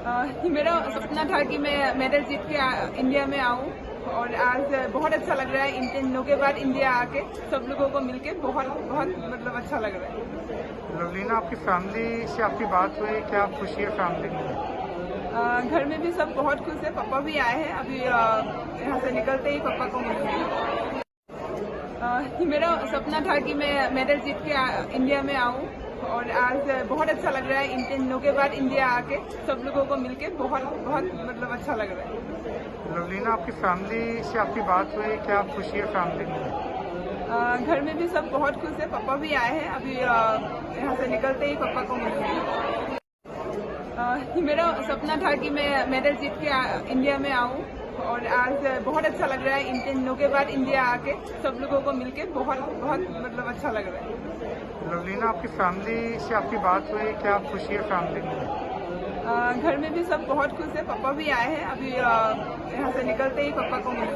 मेरा सपना था कि मैं मेडल जीत के इंडिया में आऊँ और आज बहुत अच्छा लग रहा है। इन 3 दिनों के बाद इंडिया आके सब लोगों को मिलके बहुत बहुत मतलब अच्छा लग रहा है। लवलीना, आपकी फैमिली से आपकी बात हुई, क्या खुशी है फैमिली में? घर में भी सब बहुत खुश है। पापा भी आए हैं अभी, यहाँ से निकलते ही पापा को मिलूंगी। मेरा सपना था कि मैं मेडल जीत के इंडिया में आऊँ और आज बहुत अच्छा लग रहा है। इन 3 दिनों के बाद इंडिया आके सब लोगों को मिलके बहुत बहुत मतलब अच्छा लग रहा है। लवलीना, आपकी फैमिली से आपकी बात हुई, क्या खुशी है फैमिली में? घर में भी सब बहुत खुश है। पापा भी आए हैं अभी, यहाँ से निकलते ही पापा को मिलूंगी। मेरा सपना था कि मैं मेडल जीत के इंडिया में आऊँ और आज बहुत अच्छा लग रहा है। इन 3 दिनों के बाद इंडिया आके सब लोगों को मिलके बहुत बहुत मतलब अच्छा लग रहा है। लवलीना, आपकी फैमिली से आपकी बात हुई, क्या खुशी है फैमिली में? घर में भी सब बहुत खुश है। पापा भी आए हैं अभी, यहाँ से निकलते ही पापा को मिलूंगी।